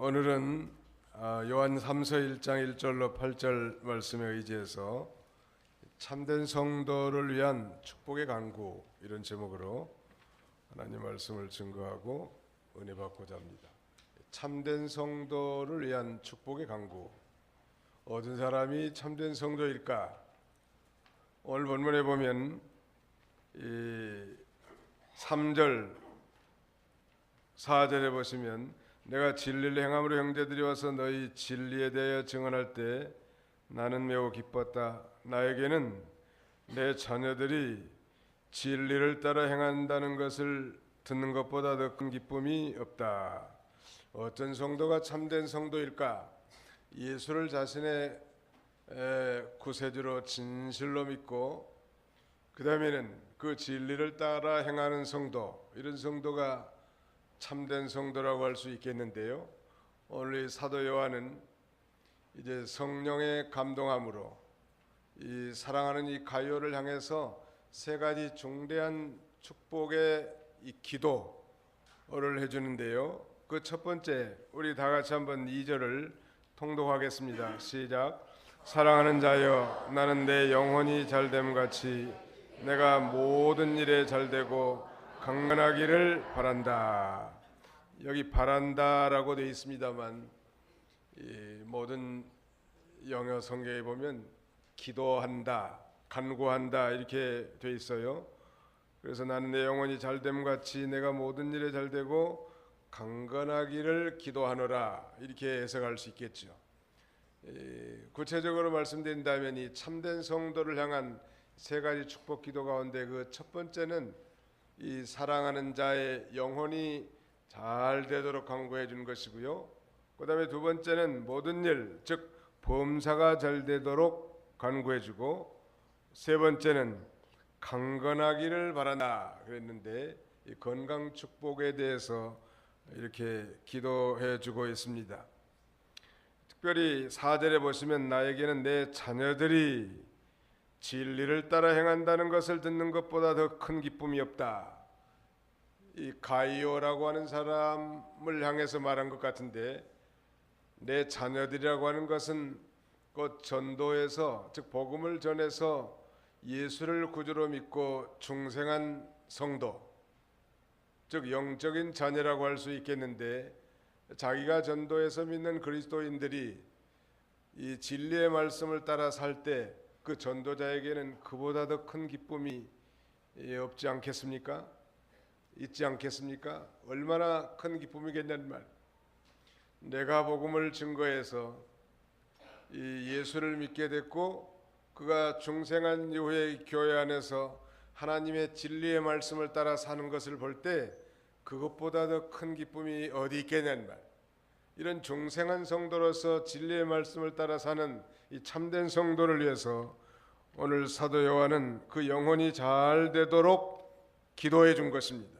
오늘은 요한 3서 1장 1절로 8절 말씀에 의지해서 참된 성도를 위한 축복의 간구, 이런 제목으로 하나님 말씀을 증거하고 은혜 받고자 합니다. 참된 성도를 위한 축복의 간구. 어떤 사람이 참된 성도일까? 오늘 본문에 보면 이 3절 4절에 보시면 내가 진리를 행함으로 형제들이 와서 너희 진리에 대하여 증언할 때 나는 매우 기뻤다. 나에게는 내 자녀들이 진리를 따라 행한다는 것을 듣는 것보다 더 큰 기쁨이 없다. 어떤 성도가 참된 성도일까? 예수를 자신의 구세주로 진실로 믿고 그 다음에는 그 진리를 따라 행하는 성도, 이런 성도가 참된 성도라고 할 수 있겠는데요. 오늘 사도 요한은 이제 성령의 감동함으로 이 사랑하는 이 가룟을 향해서 세 가지 중대한 축복의 이 기도를 해주는데요. 그 첫 번째, 우리 다 같이 한번 2절을 통독하겠습니다. 시작. 사랑하는 자여, 나는 내 영혼이 잘됨 같이 내가 모든 일에 잘되고 강건하기를 바란다. 여기 바란다라고 되어 있습니다만 이 모든 영어 성경에 보면 기도한다, 간구한다 이렇게 되어 있어요. 그래서 나는 내 영혼이 잘됨 같이 내가 모든 일에 잘되고 강건하기를 기도하노라, 이렇게 해석할 수 있겠죠. 구체적으로 말씀드린다면 이 참된 성도를 향한 세 가지 축복 기도 가운데 그 첫 번째는 이 사랑하는 자의 영혼이 잘 되도록 간구해 주는 것이고요. 그 다음에 두 번째는 모든 일, 즉 범사가 잘 되도록 간구해 주고, 세 번째는 강건하기를 바란다 그랬는데 이 건강 축복에 대해서 이렇게 기도해 주고 있습니다. 특별히 4절에 보시면 나에게는 내 자녀들이 진리를 따라 행한다는 것을 듣는 것보다 더 큰 기쁨이 없다. 이 가이오라고 하는 사람을 향해서 말한 것 같은데, 내 자녀들이라고 하는 것은 곧 전도에서, 즉 복음을 전해서 예수를 구주로 믿고 중생한 성도, 즉 영적인 자녀라고 할 수 있겠는데, 자기가 전도해서 믿는 그리스도인들이 이 진리의 말씀을 따라 살 때 그 전도자에게는 그보다 더 큰 기쁨이 없지 않겠습니까? 있지 않겠습니까? 얼마나 큰 기쁨이겠냐는 말. 내가 복음을 증거해서 이 예수를 믿게 됐고 그가 중생한 이후에 교회 안에서 하나님의 진리의 말씀을 따라 사는 것을 볼 때 그것보다 더 큰 기쁨이 어디 있겠냐는 말. 이런 중생한 성도로서 진리의 말씀을 따라 사는 이 참된 성도를 위해서 오늘 사도 요한은 그 영혼이 잘 되도록 기도해 준 것입니다.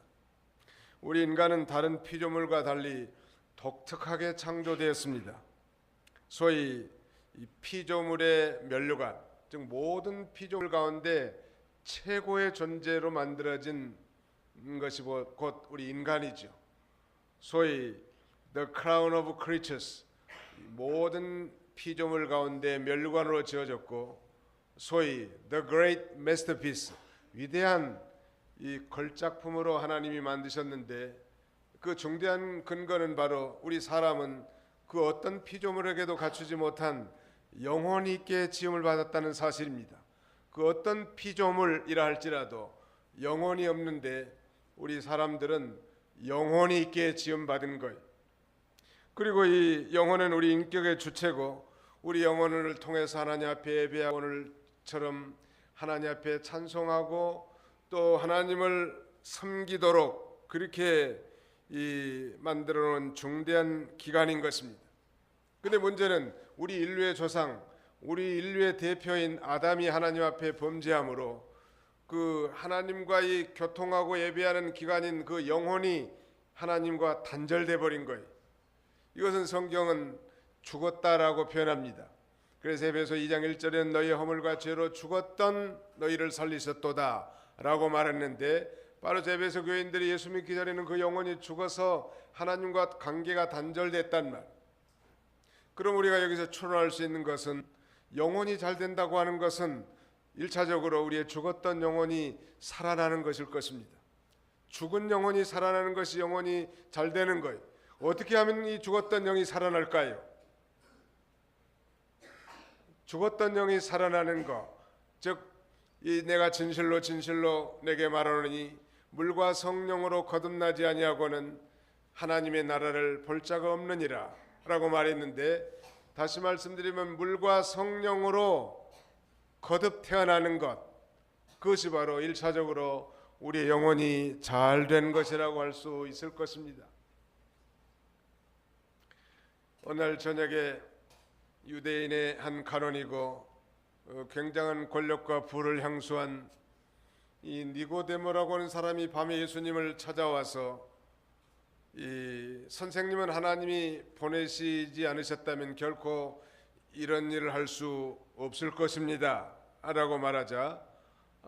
우리 인간은 다른 피조물과 달리 독특하게 창조되었습니다. 소위 이 피조물의 면류관, 즉 모든 피조물 가운데 최고의 존재로 만들어진 것이 곧 우리 인간이죠. 소위 The Crown of Creatures, 모든 피조물 가운데 면류관으로 지어졌고, 소위 The Great Masterpiece, 위대한 이 걸작품으로 하나님이 만드셨는데, 그 중대한 근거는 바로 우리 사람은 그 어떤 피조물에게도 갖추지 못한 영혼이 있게 지음을 받았다는 사실입니다. 그 어떤 피조물이라 할지라도 영혼이 없는데 우리 사람들은 영혼이 있게 지음받은 거예요. 그리고 이 영혼은 우리 인격의 주체고, 우리 영혼을 통해서 하나님 앞에 예배하고 오늘처럼 하나님 앞에 찬송하고 또 하나님을 섬기도록 그렇게 만들어 놓은 중대한 기관인 것입니다. 그런데 문제는 우리 인류의 조상, 우리 인류의 대표인 아담이 하나님 앞에 범죄함으로 그 하나님과 이 교통하고 예배하는 기관인 그 영혼이 하나님과 단절돼 버린 거예요. 이것은 성경은 죽었다라고 표현합니다. 그래서 에베소 2장 1절에는 너희의 허물과 죄로 죽었던 너희를 살리셨도다 라고 말했는데, 바로 에베소 교인들이 예수 믿기 전에는 그 영혼이 죽어서 하나님과 관계가 단절됐단 말, 그럼 우리가 여기서 추론할 수 있는 것은 영혼이 잘 된다고 하는 것은 1차적으로 우리의 죽었던 영혼이 살아나는 것일 것입니다. 죽은 영혼이 살아나는 것이 영혼이 잘 되는 거예요. 어떻게 하면 이 죽었던 영이 살아날까요? 죽었던 영이 살아나는 것, 즉 이 내가 진실로 진실로 내게 말하노니 물과 성령으로 거듭나지 아니하고는 하나님의 나라를 볼 자가 없느니라 라고 말했는데, 다시 말씀드리면 물과 성령으로 거듭 태어나는 것, 그것이 바로 1차적으로 우리의 영혼이 잘 된 것이라고 할 수 있을 것입니다. 오늘 저녁에 유대인의 한 간원이고 굉장한 권력과 부를 향수한 이 니고데모라고 하는 사람이 밤에 예수님을 찾아와서 이 선생님은 하나님이 보내시지 않으셨다면 결코 이런 일을 할 수 없을 것입니다 라고 말하자,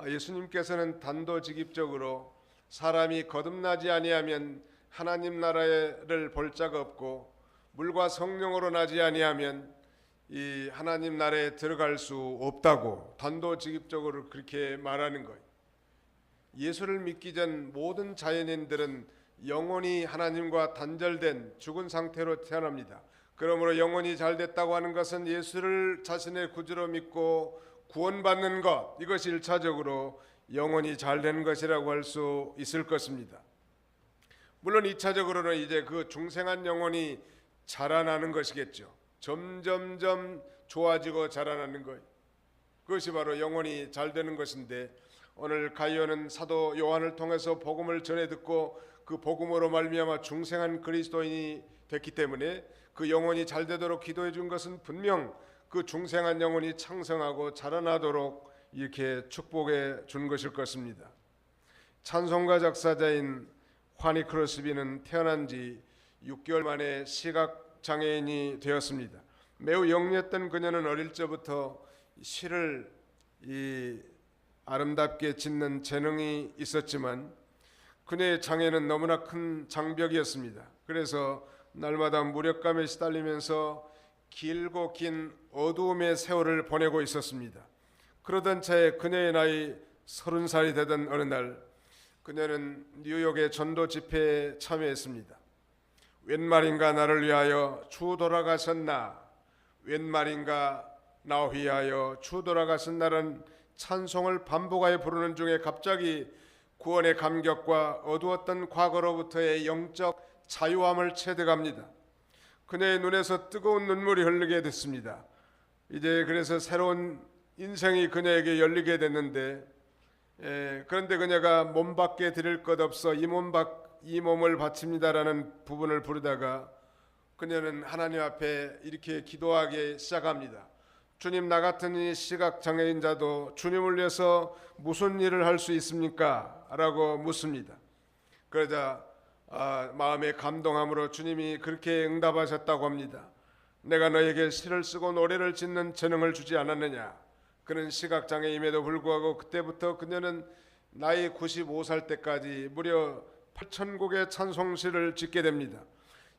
예수님께서는 단도직입적으로 사람이 거듭나지 아니하면 하나님 나라를 볼 자가 없고 물과 성령으로 나지 아니하면 이 하나님 나라에 들어갈 수 없다고 단도직입적으로 그렇게 말하는 거예요. 예수를 믿기 전 모든 자연인들은 영혼이 하나님과 단절된 죽은 상태로 태어납니다. 그러므로 영혼이 잘 됐다고 하는 것은 예수를 자신의 구주로 믿고 구원받는 것, 이것이 1차적으로 영혼이 잘 되는 것이라고 할 수 있을 것입니다. 물론 2차적으로는 이제 그 중생한 영혼이 자라나는 것이겠죠. 점점점 좋아지고 자라나는 것, 그것이 바로 영혼이 잘 되는 것인데, 오늘 가이오는 사도 요한을 통해서 복음을 전해 듣고 그 복음으로 말미암아 중생한 그리스도인이 됐기 때문에 그 영혼이 잘 되도록 기도해 준 것은 분명 그 중생한 영혼이 창성하고 자라나도록 이렇게 축복해 준 것일 것입니다. 찬송가 작사자인 화니 크로스비는 태어난 지 6개월 만에 시각 장애인이 되었습니다. 매우 영리했던 그녀는 어릴 적부터 시를 아름답게 짓는 재능이 있었지만 그녀의 장애는 너무나 큰 장벽이었습니다. 그래서 날마다 무력감에 시달리면서 길고 긴 어두움의 세월을 보내고 있었습니다. 그러던 차에 그녀의 나이 30살이 되던 어느 날, 그녀는 뉴욕의 전도 집회에 참여했습니다. 웬 말인가 나를 위하여 주 돌아가셨나, 웬 말인가 나 위하여 주 돌아가셨나라는 찬송을 반복하여 부르는 중에 갑자기 구원의 감격과 어두웠던 과거로부터의 영적 자유함을 체득합니다. 그녀의 눈에서 뜨거운 눈물이 흐르게 됐습니다. 이제 그래서 새로운 인생이 그녀에게 열리게 됐는데, 그런데 그녀가 몸밖에 드릴 것 없어 이 몸을 바칩니다라는 부분을 부르다가 그녀는 하나님 앞에 이렇게 기도하기 시작합니다. 주님, 나 같은 이 시각장애인자도 주님을 위해서 무슨 일을 할 수 있습니까? 라고 묻습니다. 그러자 마음의 감동함으로 주님이 그렇게 응답하셨다고 합니다. 내가 너에게 시를 쓰고 노래를 짓는 재능을 주지 않았느냐? 그는 시각장애임에도 불구하고 그때부터 그녀는 나이 95살 때까지 무려 8,000곡의 찬송시를 짓게 됩니다.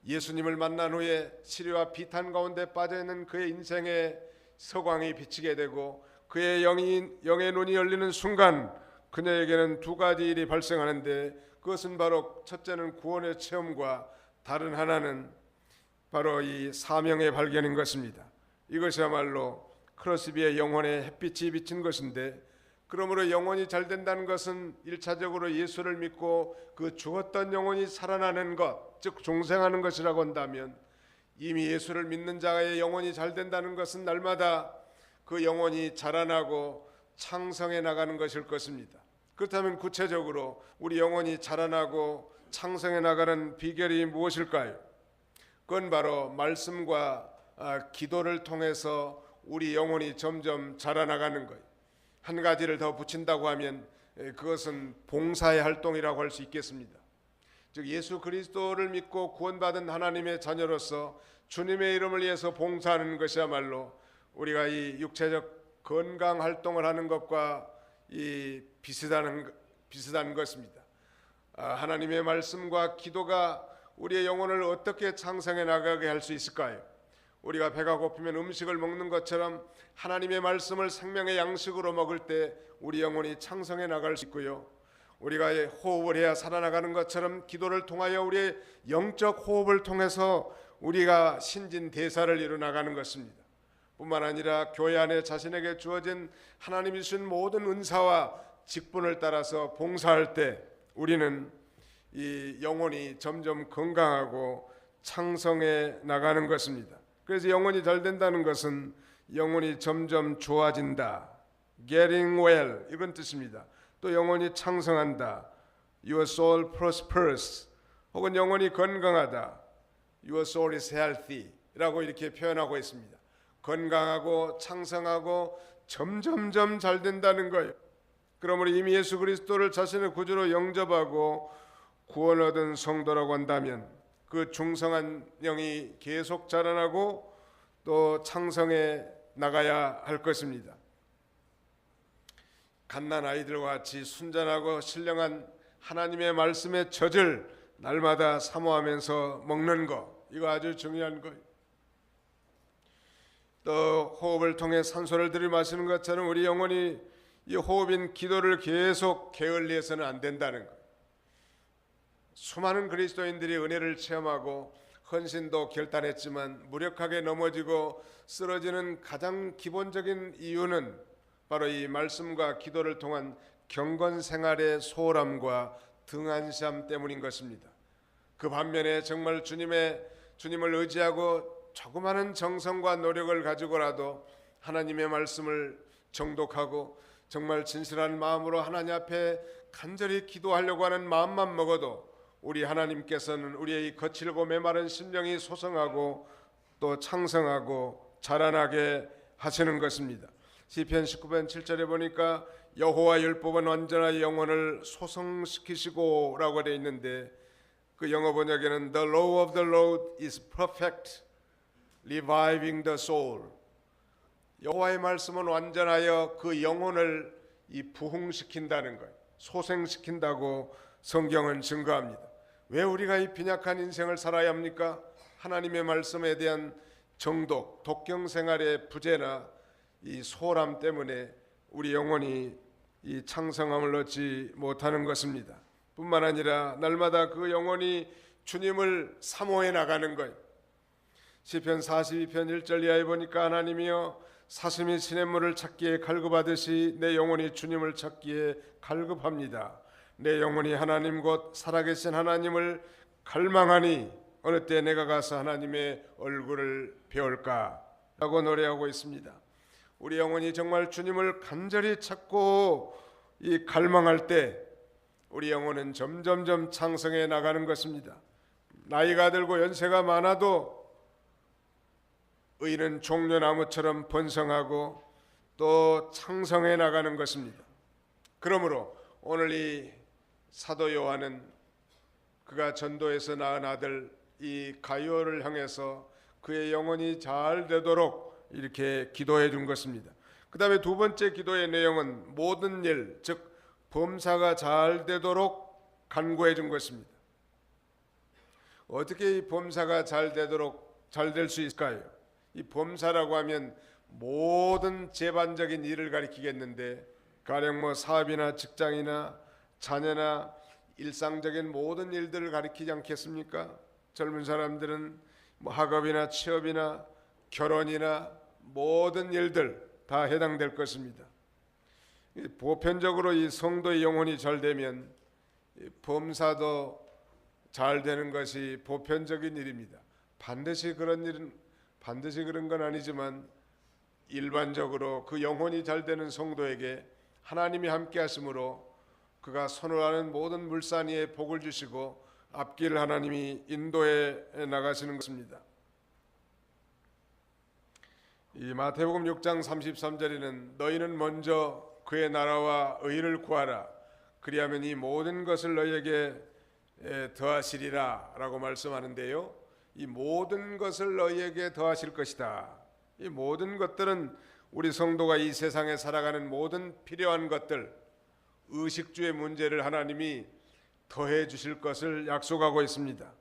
예수님을 만난 후에 시리와 비탄 가운데 빠져있는 그의 인생의 서광이 비치게 되고 그의 영의 눈이 열리는 순간 그녀에게는 두 가지 일이 발생하는데, 그것은 바로 첫째는 구원의 체험과 다른 하나는 바로 이 사명의 발견인 것입니다. 이것이야말로 크로스비의 영혼에 햇빛이 비친 것인데, 그러므로 영혼이 잘 된다는 것은 1차적으로 예수를 믿고 그 죽었던 영혼이 살아나는 것, 즉 중생하는 것이라고 한다면, 이미 예수를 믿는 자의 영혼이 잘 된다는 것은 날마다 그 영혼이 자라나고 창성해 나가는 것일 것입니다. 그렇다면 구체적으로 우리 영혼이 자라나고 창성해 나가는 비결이 무엇일까요? 그건 바로 말씀과 기도를 통해서 우리 영혼이 점점 자라나가는 거예요. 한 가지를 더 붙인다고 하면 그것은 봉사의 활동이라고 할 수 있겠습니다. 즉 예수 그리스도를 믿고 구원받은 하나님의 자녀로서 주님의 이름을 위해서 봉사하는 것이야말로 우리가 이 육체적 건강 활동을 하는 것과 비슷한 것입니다. 하나님의 말씀과 기도가 우리의 영혼을 어떻게 창성해 나가게 할 수 있을까요? 우리가 배가 고프면 음식을 먹는 것처럼 하나님의 말씀을 생명의 양식으로 먹을 때 우리 영혼이 창성해 나갈 수 있고요. 우리가 호흡을 해야 살아나가는 것처럼 기도를 통하여 우리의 영적 호흡을 통해서 우리가 신진대사를 이루어나가는 것입니다. 뿐만 아니라 교회 안에 자신에게 주어진 하나님이 주신 모든 은사와 직분을 따라서 봉사할 때 우리는 이 영혼이 점점 건강하고 창성해 나가는 것입니다. 그래서 영혼이 잘 된다는 것은 영혼이 점점 좋아진다, getting well 이런 뜻입니다. 또 영혼이 창성한다, your soul prospers, 혹은 영혼이 건강하다, your soul is healthy 라고 이렇게 표현하고 있습니다. 건강하고 창성하고 점점점 잘 된다는 거예요. 그러므로 이미 예수 그리스도를 자신의 구주로 영접하고 구원 얻은 성도라고 한다면 그 중성한 영이 계속 자라나고 또 창성해 나가야 할 것입니다. 갓난 아이들과 같이 순전하고 신령한 하나님의 말씀의 젖을 날마다 사모하면서 먹는 거, 이거 아주 중요한 거예요. 또 호흡을 통해 산소를 들이마시는 것처럼 우리 영혼이 이 호흡인 기도를 계속 게을리해서는 안 된다는 거예요. 수많은 그리스도인들이 은혜를 체험하고 헌신도 결단했지만 무력하게 넘어지고 쓰러지는 가장 기본적인 이유는 바로 이 말씀과 기도를 통한 경건 생활의 소홀함과 등한시함 때문인 것입니다. 그 반면에 정말 주님을 의지하고 조그마한 정성과 노력을 가지고라도 하나님의 말씀을 정독하고 정말 진실한 마음으로 하나님 앞에 간절히 기도하려고 하는 마음만 먹어도 우리 하나님께서는 우리의 거칠고 메마른 심령이 소성하고 또 창성하고 자라나게 하시는 것입니다. 시편 19편 7절에 보니까 여호와 율법은 완전한 영혼을 소성시키시고 라고 되어 있는데 그 영어 번역에는 The law of the Lord is perfect, reviving the soul. 여호와의 말씀은 완전하여 그 영혼을 부흥시킨다는 거예요. 소생시킨다고 성경은 증거합니다. 왜 우리가 이 빈약한 인생을 살아야 합니까? 하나님의 말씀에 대한 정독, 독경 생활의 부재나 이 소홀함 때문에 우리 영혼이 이 창성함을 얻지 못하는 것입니다. 뿐만 아니라 날마다 그 영혼이 주님을 사모해 나가는 거예요. 시편 42편 1절 이하에 보니까 하나님이여 사슴이 시냇물을 찾기에 갈급하듯이 내 영혼이 주님을 찾기에 갈급합니다. 내 영혼이 하나님 곧 살아계신 하나님을 갈망하니 어느 때 내가 가서 하나님의 얼굴을 배울까 라고 노래하고 있습니다. 우리 영혼이 정말 주님을 간절히 찾고 이 갈망할 때 우리 영혼은 점점점 창성해 나가는 것입니다. 나이가 들고 연세가 많아도 의인은 종려나무처럼 번성하고 또 창성해 나가는 것입니다. 그러므로 오늘 이 사도 요한은 그가 전도에서 낳은 아들 이 가이오를 향해서 그의 영혼이 잘 되도록 이렇게 기도해 준 것입니다. 그 다음에 두 번째 기도의 내용은 모든 일, 즉 범사가 잘 되도록 간구해 준 것입니다. 어떻게 이 범사가 잘 되도록 잘 될 수 있을까요? 이 범사라고 하면 모든 재반적인 일을 가리키겠는데 가령 사업이나 직장이나 자녀나 일상적인 모든 일들을 가리키지 않겠습니까? 젊은 사람들은 학업이나 취업이나 결혼이나 모든 일들 다 해당될 것입니다. 보편적으로 이 성도의 영혼이 잘 되면 범사도 잘 되는 것이 보편적인 일입니다. 반드시 그런 건 아니지만 일반적으로 그 영혼이 잘 되는 성도에게 하나님이 함께 하심으로 그가 선호하는 모든 물산 위에 복을 주시고 앞길 하나님이 인도해 나가시는 것입니다. 이 마태복음 6장 33절에는 너희는 먼저 그의 나라와 의를 구하라 그리하면 이 모든 것을 너희에게 더하시리라 라고 말씀하는데요, 이 모든 것을 너희에게 더하실 것이다. 이 모든 것들은 우리 성도가 이 세상에 살아가는 모든 필요한 것들, 의식주의 문제를 하나님이 더해 주실 것을 약속하고 있습니다.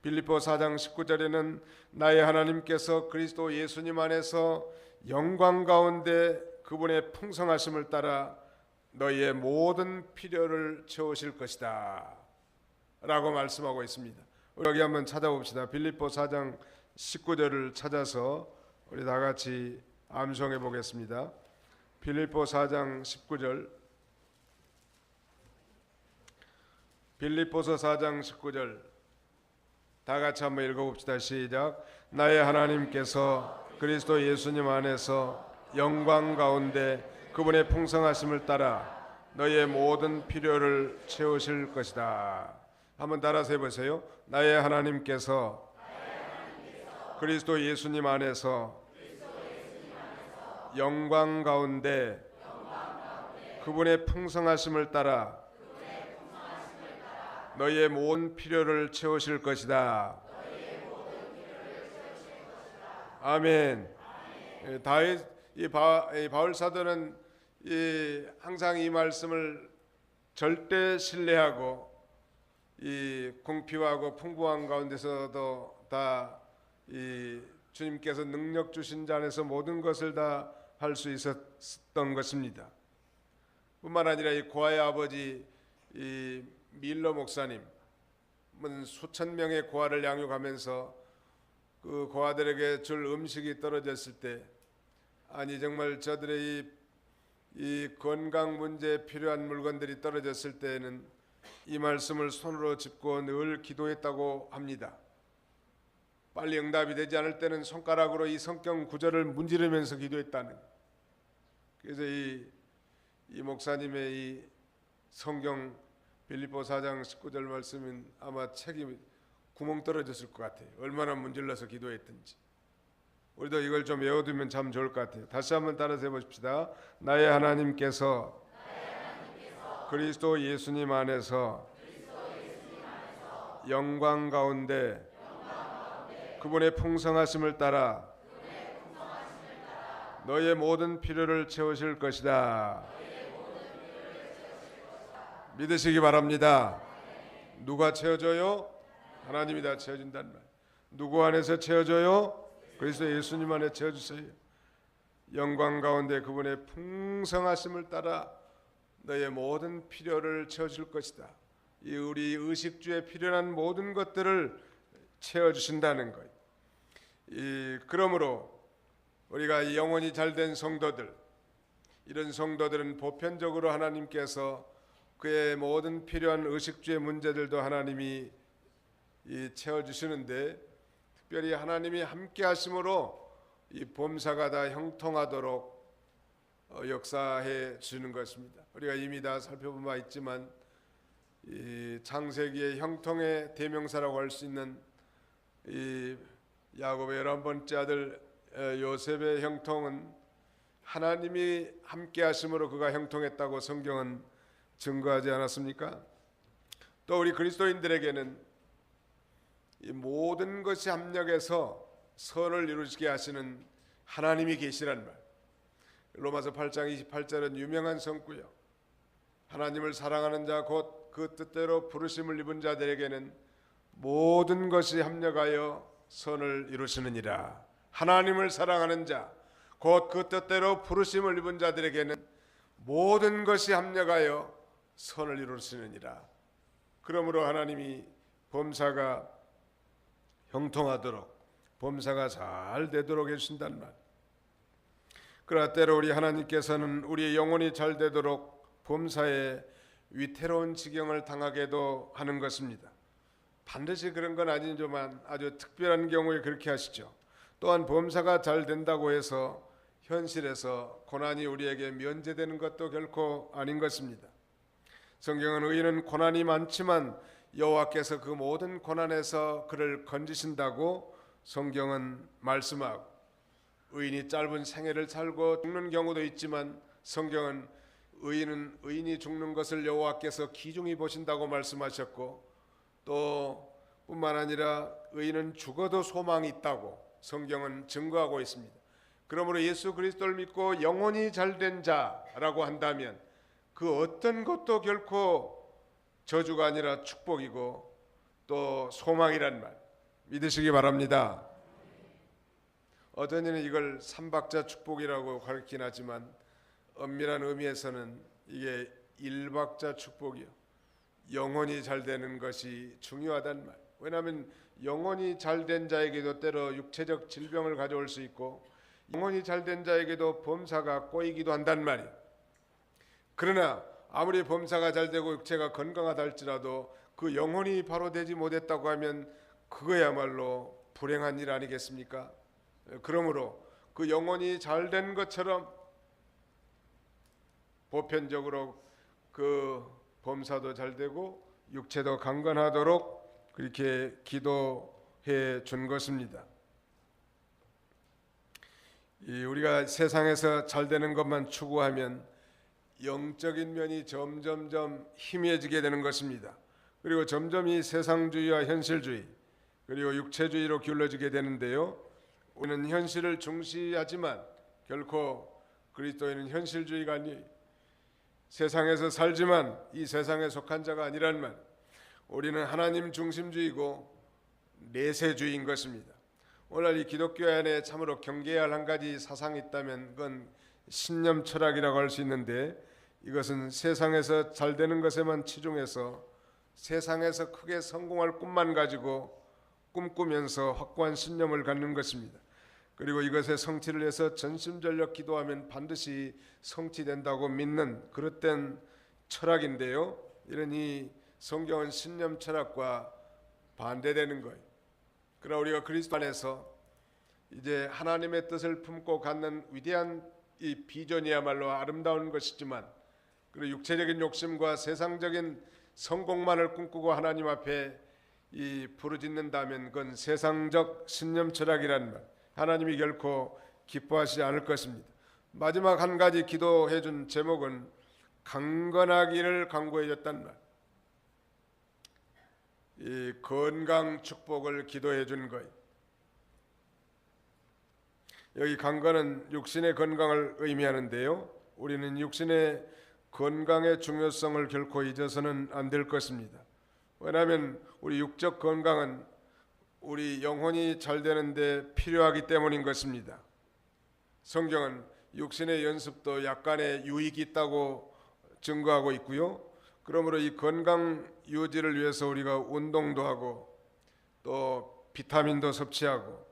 빌립보 4장 19절에는 나의 하나님께서 그리스도 예수님 안에서 영광 가운데 그분의 풍성하심을 따라 너희의 모든 필요를 채우실 것이다 라고 말씀하고 있습니다. 우리 여기 한번 찾아봅시다. 빌립보 4장 19절을 찾아서 우리 다 같이 암송해 보겠습니다. 빌립보 4장 19절. 빌립보서 4장 19절 다 같이 한번 읽어봅시다. 시작. 나의 하나님께서 그리스도 예수님 안에서 영광 가운데 그분의 풍성하심을 따라 너희의 모든 필요를 채우실 것이다. 한번 따라서 해보세요. 나의 하나님께서 그리스도 예수님 안에서 영광 가운데 그분의 풍성하심을 따라 너희의 모든 필요를 채우실 것이다. 아멘. 다윗 이 바울 사도는 항상 이 말씀을 절대 신뢰하고 이 궁핍하고 풍부한 가운데서도 다 이 주님께서 능력 주신 자 안에서 모든 것을 다 할 수 있었던 것입니다. 뿐만 아니라 이 고아의 아버지 이 밀러 목사님은 수천 명의 고아를 양육하면서 그 고아들에게 줄 음식이 떨어졌을 때 아니 정말 저들의 이 건강 문제에 필요한 물건들이 떨어졌을 때에는 이 말씀을 손으로 짚고 늘 기도했다고 합니다. 빨리 응답이 되지 않을 때는 손가락으로 이 성경 구절을 문지르면서 기도했다는. 그래서 이 목사님의 이 성경 빌립보 4장 19절 말씀은 아마 책이 구멍 떨어졌을 것 같아요. 얼마나 문질러서 기도했든지. 우리도 이걸 좀 외워두면 참 좋을 것 같아요. 다시 한번 따라서 해보십시다. 나의 하나님께서 그리스도 예수님 안에서 영광 가운데 그분의 풍성하심을 따라 너의 모든 필요를 채우실 것이다. 믿으시기 바랍니다. 누가 채워줘요? 하나님이 다 채워준다는 말. 누구 안에서 채워줘요? 그리스도 예수님 안에 채워주세요. 영광 가운데 그분의 풍성하심을 따라 너의 모든 필요를 채워줄 것이다. 이 우리 의식주에 필요한 모든 것들을 채워주신다는 거예요. 그러므로 우리가 영혼이 잘된 성도들, 이런 성도들은 보편적으로 하나님께서 그의 모든 필요한 의식주의 문제들도 하나님이 채워주시는데, 특별히 하나님이 함께 하심으로 이 범사가 다 형통하도록 역사해 주는 것입니다. 우리가 이미 다 살펴본 바 있지만 이 창세기의 형통의 대명사라고 할 수 있는 이 야곱의 11번째 아들 요셉의 형통은 하나님이 함께 하심으로 그가 형통했다고 성경은 증거하지 않았습니까? 또 우리 그리스도인들에게는 이 모든 것이 합력해서 선을 이루시게 하시는 하나님이 계시란 말. 로마서 8장 28절은 유명한 성구요. 하나님을 사랑하는 자 곧 그 뜻대로 부르심을 입은 자들에게는 모든 것이 합력하여 선을 이루시느니라. 하나님을 사랑하는 자 곧 그 뜻대로 부르심을 입은 자들에게는 모든 것이 합력하여 선을 이루시느니라. 그러므로 하나님이 범사가 형통하도록, 범사가 잘 되도록 해주신단 말. 그러나 때로 우리 하나님께서는 우리의 영혼이 잘 되도록 범사에 위태로운 지경을 당하게도 하는 것입니다. 반드시 그런 건 아니지만 아주 특별한 경우에 그렇게 하시죠. 또한 범사가 잘 된다고 해서 현실에서 고난이 우리에게 면제되는 것도 결코 아닌 것입니다. 성경은 의인은 고난이 많지만 여호와께서 그 모든 고난에서 그를 건지신다고 성경은 말씀하고, 의인이 짧은 생애를 살고 죽는 경우도 있지만 성경은 의인이 죽는 것을 여호와께서 귀중히 보신다고 말씀하셨고, 또 뿐만 아니라 의인은 죽어도 소망이 있다고 성경은 증거하고 있습니다. 그러므로 예수 그리스도를 믿고 영혼이 잘된 자라고 한다면 그 어떤 것도 결코 저주가 아니라 축복이고 또 소망이란 말. 믿으시기 바랍니다. 어떤 이는 이걸 삼박자 축복이라고 가르치긴 하지만 엄밀한 의미에서는 이게 일박자 축복이요, 영혼이 잘 되는 것이 중요하단 말. 왜냐하면 영혼이 잘 된 자에게도 때로 육체적 질병을 가져올 수 있고 영혼이 잘 된 자에게도 범사가 꼬이기도 한단 말이에요. 그러나 아무리 범사가 잘 되고 육체가 건강하다 할지라도 그 영혼이 바로 되지 못했다고 하면 그거야말로 불행한 일 아니겠습니까? 그러므로 그 영혼이 잘 된 것처럼 보편적으로 그 범사도 잘 되고 육체도 강건하도록 그렇게 기도해 준 것입니다. 우리가 세상에서 잘 되는 것만 추구하면 영적인 면이 점점점 희미해지게 되는 것입니다. 그리고 점점 이 세상주의와 현실주의 그리고 육체주의로 기울어지게 되는데요, 우리는 현실을 중시하지만 결코 그리스도인은 현실주의가 아니 세상에서 살지만 이 세상에 속한 자가 아니란 말. 우리는 하나님 중심주의고 내세주의인 것입니다. 오늘 이 기독교 안에 참으로 경계해야 할 한 가지 사상이 있다면 그건 신념 철학이라고 할 수 있는데, 이것은 세상에서 잘 되는 것에만 치중해서 세상에서 크게 성공할 꿈만 가지고 꿈꾸면서 확고한 신념을 갖는 것입니다. 그리고 이것에 성취를 해서 전심전력 기도하면 반드시 성취된다고 믿는 그릇된 철학인데요, 이런 이 성경은 신념 철학과 반대되는 거예요. 그러나 우리가 그리스도 안에서 이제 하나님의 뜻을 품고 갖는 위대한 이 비전이야말로 아름다운 것이지만, 그리고 육체적인 욕심과 세상적인 성공만을 꿈꾸고 하나님 앞에 이 부르짖는다면 그건 세상적 신념 철학이라는 말, 하나님이 결코 기뻐하시지 않을 것입니다. 마지막 한 가지 기도해 준 제목은 강건하기를 간구해 줬단 말. 이 건강 축복을 기도해 준 거예요. 여기 강건은 육신의 건강을 의미하는데요, 우리는 육신의 건강의 중요성을 결코 잊어서는 안 될 것입니다. 왜냐하면 우리 육적 건강은 우리 영혼이 잘 되는데 필요하기 때문인 것입니다. 성경은 육신의 연습도 약간의 유익이 있다고 증거하고 있고요, 그러므로 이 건강 유지를 위해서 우리가 운동도 하고 또 비타민도 섭취하고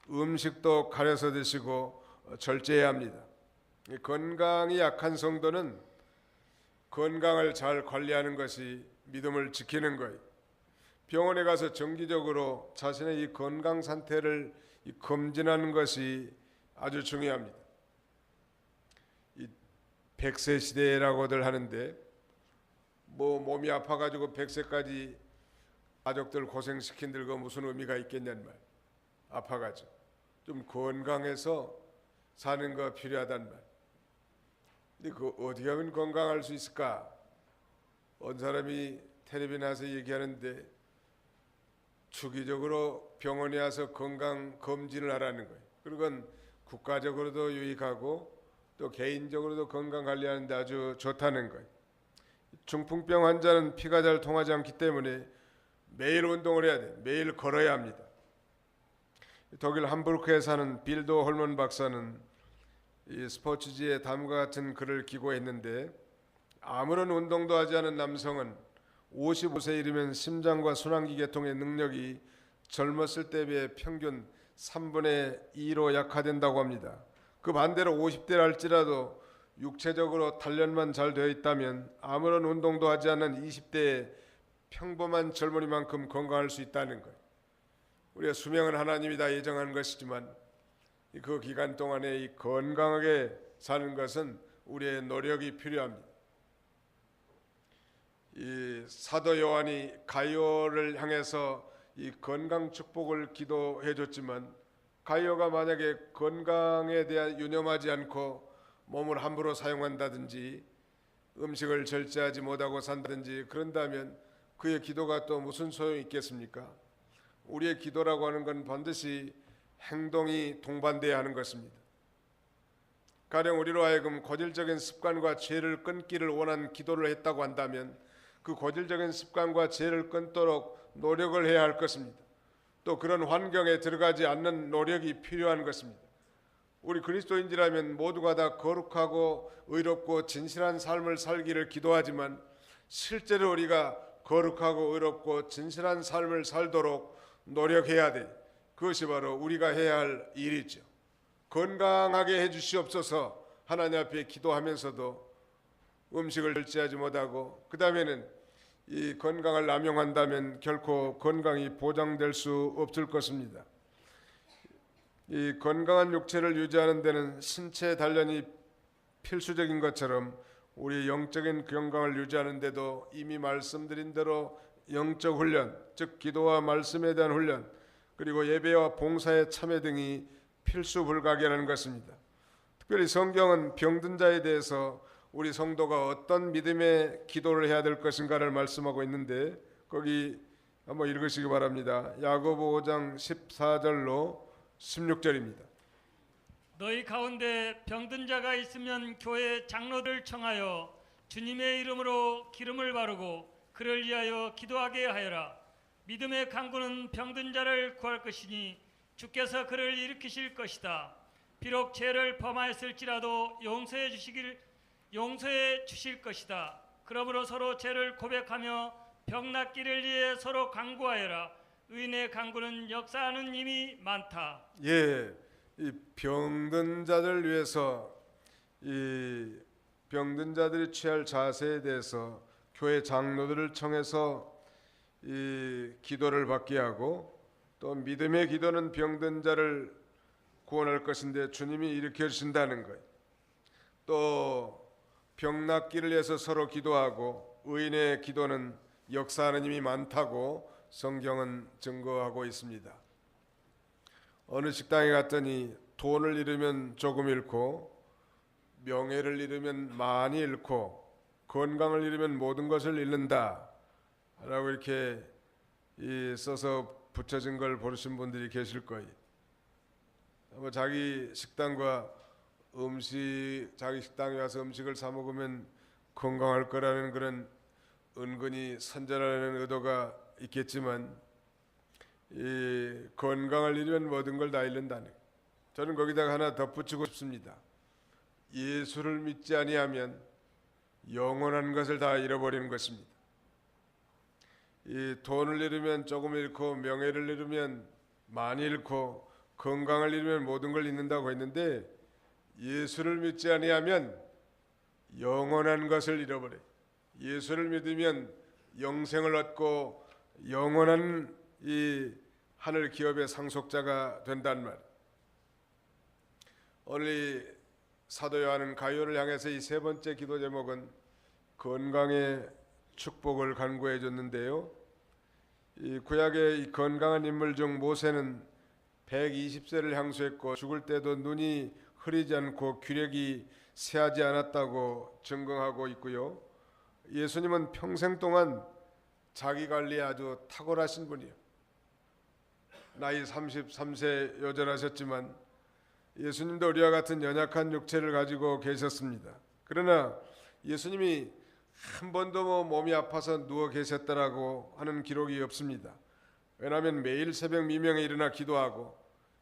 음식도 가려서 드시고 절제해야 합니다. 건강이 약한 성도는 건강을 잘 관리하는 것이 믿음을 지키는 거예요. 병원에 가서 정기적으로 자신의 이 건강 상태를 검진하는 것이 아주 중요합니다. 이 100세 시대라고들 하는데 뭐 몸이 아파가지고 100세까지 가족들 고생시킨들 그 무슨 의미가 있겠냐는 말. 아파가지고 좀 건강해서 사는 거 필요하단 말. 근데 그 어떻게 하면 건강할 수 있을까? 어떤 사람이 텔레비전에 나와서 얘기하는데 주기적으로 병원에 와서 건강 검진을 하라는 거예요. 그건 국가적으로도 유익하고 또 개인적으로도 건강 관리하는 데 아주 좋다는 거예요. 중풍병 환자는 피가 잘 통하지 않기 때문에 매일 운동을 해야 돼요. 매일 걸어야 합니다. 독일 함부르크에 사는 빌도 홀먼 박사는 이 스포츠지에 다음과 같은 글을 기고했는데, 아무런 운동도 하지 않은 남성은 55세 이르면 심장과 순환기 계통의 능력이 젊었을 때에 비해 평균 3분의 2로 약화된다고 합니다. 그 반대로 50대를 할지라도 육체적으로 단련만 잘 되어 있다면 아무런 운동도 하지 않은 20대의 평범한 젊은이만큼 건강할 수 있다는 거예요. 우리가 수명은 하나님이 다 예정한 것이지만 그 기간 동안에 이 건강하게 사는 것은 우리의 노력이 필요합니다. 이 사도 요한이 가이오를 향해서 이 건강 축복을 기도해 줬지만, 가이오가 만약에 건강에 대한 유념하지 않고 몸을 함부로 사용한다든지 음식을 절제하지 못하고 산다든지 그런다면 그의 기도가 또 무슨 소용이 있겠습니까? 우리의 기도라고 하는 건 반드시 행동이 동반돼야 하는 것입니다. 가령 우리로 하여금 고질적인 습관과 죄를 끊기를 원한 기도를 했다고 한다면 그 고질적인 습관과 죄를 끊도록 노력을 해야 할 것입니다. 또 그런 환경에 들어가지 않는 노력이 필요한 것입니다. 우리 그리스도인이라면 모두가 다 거룩하고 의롭고 진실한 삶을 살기를 기도하지만 실제로 우리가 거룩하고 의롭고 진실한 삶을 살도록 노력해야 돼. 그것이 바로 우리가 해야 할 일이죠. 건강하게 해주시옵소서 하나님 앞에 기도하면서도 음식을 절제하지 못하고 그 다음에는 이 건강을 남용한다면 결코 건강이 보장될 수 없을 것입니다. 이 건강한 육체를 유지하는 데는 신체 단련이 필수적인 것처럼 우리 영적인 건강을 유지하는 데도 이미 말씀드린 대로 영적 훈련, 즉 기도와 말씀에 대한 훈련, 그리고 예배와 봉사의 참여 등이 필수 불가결한 것입니다. 특별히 성경은 병든 자에 대해서 우리 성도가 어떤 믿음의 기도를 해야 될 것인가를 말씀하고 있는데 거기 한번 읽으시기 바랍니다. 야고보 5장 14절로 16절입니다. 너희 가운데 병든 자가 있으면 교회 장로들 청하여 주님의 이름으로 기름을 바르고 그를 위하여 기도하게 하여라. 믿음의 강구는 병든 자를 구할 것이니 주께서 그를 일으키실 것이다. 비록 죄를 범하였을지라도 용서해 주실 것이다. 그러므로 서로 죄를 고백하며 병 낫기를 위해 서로 간구하여라. 의인의 간구는 역사하는 힘이 많다. 예, 이 병든 자들 위해서 이 병든 자들이 취할 자세에 대해서 교회 장로들을 청해서 이 기도를 받게 하고 또 믿음의 기도는 병든 자를 구원할 것인데 주님이 일으켜 주신다는 거예요. 또 병 낫기를 위해서 서로 기도하고 의인의 기도는 역사하는 힘이 많다고 성경은 증거하고 있습니다. 어느 식당에 갔더니 돈을 잃으면 조금 잃고 명예를 잃으면 많이 잃고 건강을 잃으면 모든 것을 잃는다 라고 이렇게 써서 붙여진 걸 보신 분들이 계실 거예요. 자기 식당과 자기 식당에 와서 음식을 사 먹으면 건강할 거라는 그런 은근히 선전하는 의도가 있겠지만 이 건강을 잃으면 모든 걸 다 잃는다는, 저는 거기다가 하나 덧붙이고 싶습니다. 예수를 믿지 아니하면 영원한 것을 다 잃어버리는 것입니다. 이 돈을 잃으면 조금 잃고 명예를 잃으면 많이 잃고 건강을 잃으면 모든 걸 잃는다고 했는데 예수를 믿지 아니하면 영원한 것을 잃어버려요. 예수를 믿으면 영생을 얻고 영원한 이 하늘 기업의 상속자가 된단 말. 오늘 사도 요한은 가룟을 향해서 이 세 번째 기도 제목은 건강의 축복을 간구해 줬는데요. 이 구약의 이 건강한 인물 중 모세는 120세를 향수했고 죽을 때도 눈이 흐리지 않고 기력이 쇠하지 않았다고 증거하고 있고요. 예수님은 평생 동안 자기 관리에 아주 탁월하신 분이에요. 나이 33세 여전하셨지만 예수님도 우리와 같은 연약한 육체를 가지고 계셨습니다. 그러나 예수님이 한 번도 몸이 아파서 누워 계셨다라고 하는 기록이 없습니다. 왜냐하면 매일 새벽 미명에 일어나 기도하고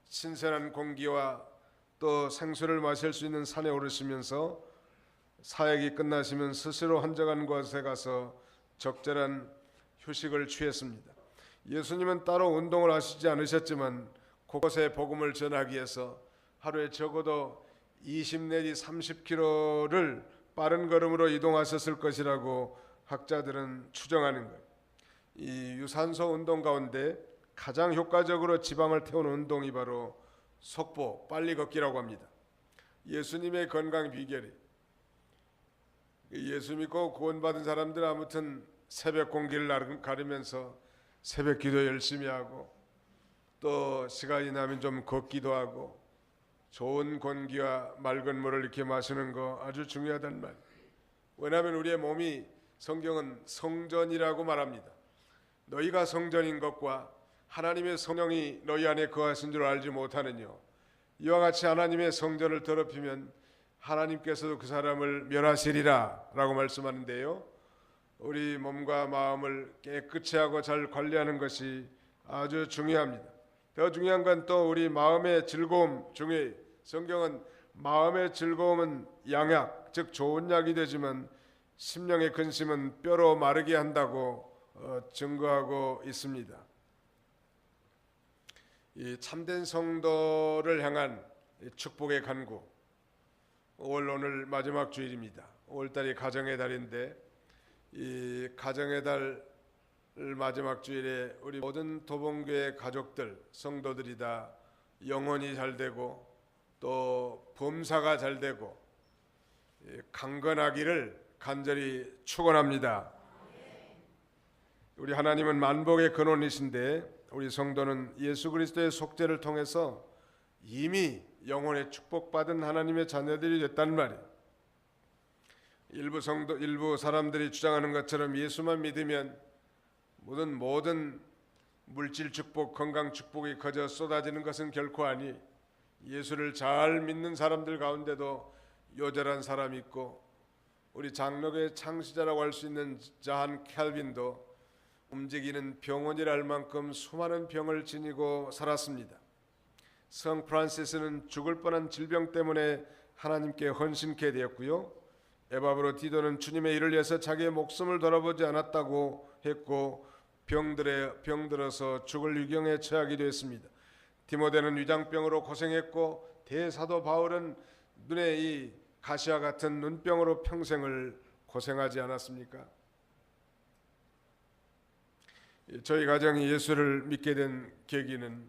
신선한 공기와 또 생수를 마실 수 있는 산에 오르시면서 사역이 끝나시면 스스로 한적한 곳에 가서 적절한 휴식을 취했습니다. 예수님은 따로 운동을 하시지 않으셨지만 곳곳에 복음을 전하기 위해서 하루에 적어도 20 내지 30km를 빠른 걸음으로 이동하셨을 것이라고 학자들은 추정하는 거예요. 이 유산소 운동 가운데 가장 효과적으로 지방을 태우는 운동이 바로 속보, 빨리 걷기라고 합니다. 예수님의 건강 비결이, 예수 믿고 구원받은 사람들은 아무튼 새벽 공기를 가르면서 새벽 기도 열심히 하고 또 시간이 나면 좀 걷기도 하고 좋은 공기와 맑은 물을 이렇게 마시는 거 아주 중요하단 말. 왜냐하면 우리의 몸이 성경은 성전이라고 말합니다. 너희가 성전인 것과 하나님의 성령이 너희 안에 거하신 줄 알지 못하느뇨. 이와 같이 하나님의 성전을 더럽히면 하나님께서도 그 사람을 멸하시리라 라고 말씀하는데요. 우리 몸과 마음을 깨끗이 하고 잘 관리하는 것이 아주 중요합니다. 더 중요한 건 또 우리 마음의 즐거움 중에 성경은 마음의 즐거움은 양약, 즉 좋은 약이 되지만 심령의 근심은 뼈로 마르게 한다고 증거하고 있습니다. 이 참된 성도를 향한 축복의 간구. 오늘 마지막 주일입니다. 5월달이 가정의 달인데 이 가정의 달 마지막 주일에 우리 모든 도봉교회 가족들, 성도들이 다 영혼이 잘 되고 또 범사가 잘 되고 강건하기를 간절히 축원합니다. 우리 하나님은 만복의 근원이신데 우리 성도는 예수 그리스도의 속죄를 통해서 이미 영혼의 축복받은 하나님의 자녀들이 됐단 말이에요. 일부 사람들이 주장하는 것처럼 예수만 믿으면 모든 물질 축복, 건강 축복이 거저 쏟아지는 것은 결코 아니. 예수를 잘 믿는 사람들 가운데도 요절한 사람이 있고 우리 장로교의 창시자라고 할 수 있는 자한 캘빈도 움직이는 병원이라 할 만큼 수많은 병을 지니고 살았습니다. 성 프란시스는 죽을 뻔한 질병 때문에 하나님께 헌신케 되었고요. 에바브로 디도는 주님의 일을 위해서 자기의 목숨을 돌아보지 않았다고 했고 병들어서 죽을 위경에 처하기도 했습니다. 디모데는 위장병으로 고생했고 대사도 바울은 눈에 이 가시와 같은 눈병으로 평생을 고생하지 않았습니까? 저희 가정이 예수를 믿게 된 계기는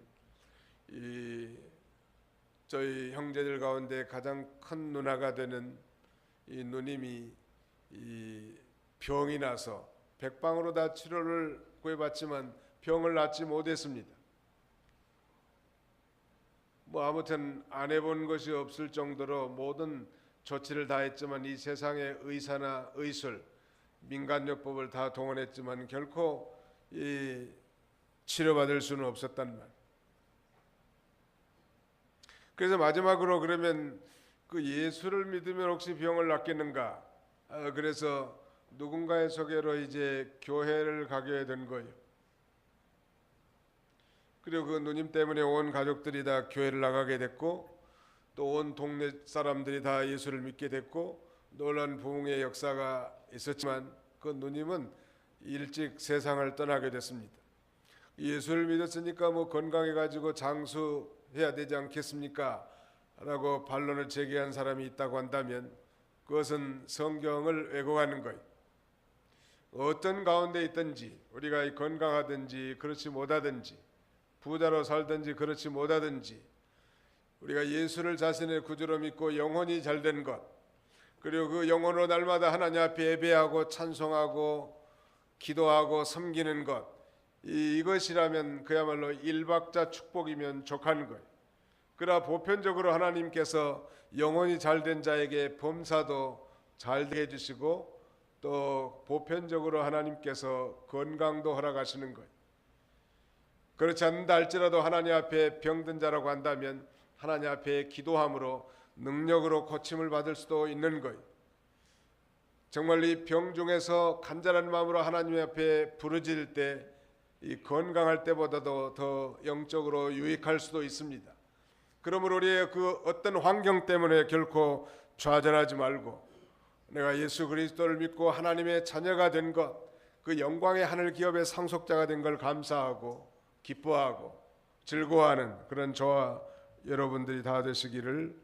저희 형제들 가운데 가장 큰 누나가 되는 이 누님이 병이 나서 백방으로 다 치료를 구해봤지만 병을 낫지 못했습니다. 아무튼 안 해본 것이 없을 정도로 모든 조치를 다 했지만 이 세상의 의사나 의술, 민간요법을 다 동원했지만 결코 치료받을 수는 없었단 말. 그래서 마지막으로 그러면 그 예수를 믿으면 혹시 병을 낫겠는가? 그래서 누군가의 소개로 이제 교회를 가게 된 거예요. 그리고 그 누님 때문에 온 가족들이 다 교회를 나가게 됐고 또 온 동네 사람들이 다 예수를 믿게 됐고 놀란 부흥의 역사가 있었지만 그 누님은 일찍 세상을 떠나게 됐습니다. 예수를 믿었으니까 건강해가지고 장수해야 되지 않겠습니까? 라고 반론을 제기한 사람이 있다고 한다면 그것은 성경을 왜곡하는 거예요. 어떤 가운데 있든지 우리가 건강하든지 그렇지 못하든지 부자로 살든지 그렇지 못하든지 우리가 예수를 자신의 구주로 믿고 영혼이 잘된 것 그리고 그 영혼으로 날마다 하나님 앞에 예배하고 찬송하고 기도하고 섬기는 것 이것이라면 그야말로 일박자 축복이면 족한 거예요. 그러나 보편적으로 하나님께서 영혼이 잘된 자에게 범사도 잘되게 해주시고 또 보편적으로 하나님께서 건강도 허락하시는 거예요. 그렇지 않는다 할지라도 하나님 앞에 병든 자라고 한다면 하나님 앞에 기도함으로 능력으로 고침을 받을 수도 있는 거예요. 정말 이 병 중에서 간절한 마음으로 하나님 앞에 부르짖을 때 이 건강할 때보다도 더 영적으로 유익할 수도 있습니다. 그러므로 우리의 그 어떤 환경 때문에 결코 좌절하지 말고 내가 예수 그리스도를 믿고 하나님의 자녀가 된 것, 그 영광의 하늘 기업의 상속자가 된 걸 감사하고 기뻐하고 즐거워하는 그런 저와 여러분들이 다 되시기를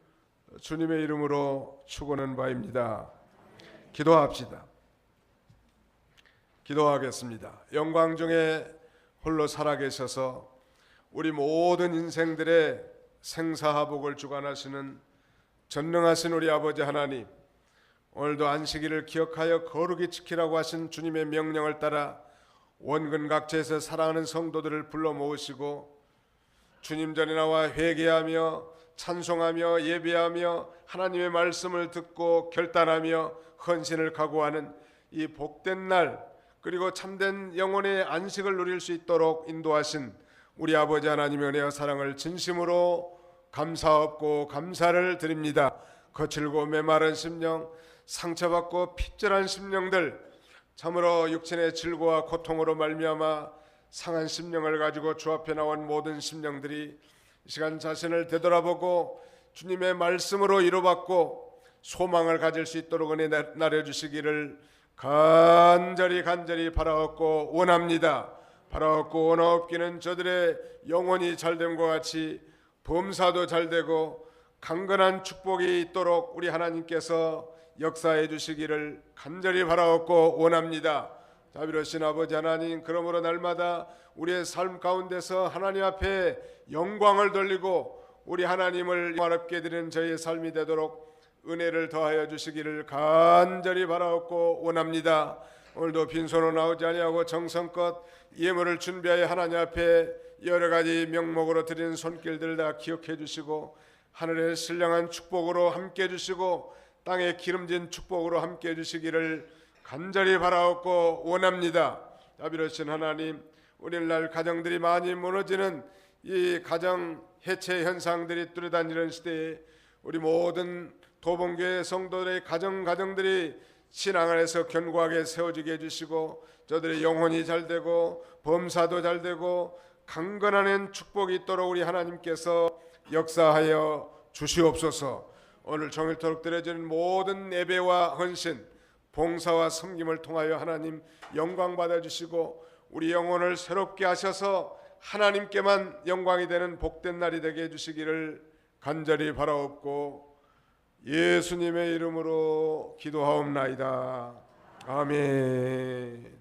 주님의 이름으로 축원하는 바입니다. 기도합시다. 기도하겠습니다. 영광 중에 홀로 살아계셔서 우리 모든 인생들의 생사화복을 주관하시는 전능하신 우리 아버지 하나님, 오늘도 안식일을 기억하여 거룩히 지키라고 하신 주님의 명령을 따라 원근 각지에서 사랑하는 성도들을 불러 모으시고 주님 전에 나와 회개하며 찬송하며 예배하며 하나님의 말씀을 듣고 결단하며 헌신을 각오하는 이 복된 날 그리고 참된 영혼의 안식을 누릴 수 있도록 인도하신 우리 아버지 하나님의 은혜와 사랑을 진심으로 감사하고 감사를 드립니다. 거칠고 메마른 심령, 상처받고 핍절한 심령들, 참으로 육신의 질고와 고통으로 말미암아 상한 심령을 가지고 주 앞에 나온 모든 심령들이 이 시간 자신을 되돌아보고 주님의 말씀으로 위로받고 소망을 가질 수 있도록 은혜 나눠주시기를 간절히 바라옵고 원합니다. 바라옵고 원하옵기는 저들의 영혼이 잘됨과 같이 범사도 잘되고 강건한 축복이 있도록 우리 하나님께서 역사해 주시기를 간절히 바라옵고 원합니다. 자비로우신 아버지 하나님, 그러므로 날마다 우리의 삶 가운데서 하나님 앞에 영광을 돌리고 우리 하나님을 영화롭게 드리는 저희의 삶이 되도록 은혜를 더하여 주시기를 간절히 바라옵고 원합니다. 오늘도 빈손으로 나오지 아니하고 정성껏 예물을 준비하여 하나님 앞에 여러 가지 명목으로 드리는 손길들 다 기억해 주시고 하늘의 신령한 축복으로 함께 해주시고 땅에 기름진 축복으로 함께 해주시기를 간절히 바라옵고 원합니다. 자비로우신 하나님, 오늘날 가정들이 많이 무너지는 이 가정 해체 현상들이 뚜렷한 시대에 우리 모든 도봉교회 성도들의 가정들이 신앙 안에서 견고하게 세워지게 해주시고 저들의 영혼이 잘되고 범사도 잘되고 강건한 축복이 있도록 우리 하나님께서 역사하여 주시옵소서. 오늘 종일토록 드려지는 모든 예배와 헌신, 봉사와 섬김을 통하여 하나님 영광 받아주시고 우리 영혼을 새롭게 하셔서 하나님께만 영광이 되는 복된 날이 되게 해주시기를 간절히 바라옵고 예수님의 이름으로 기도하옵나이다. 아멘.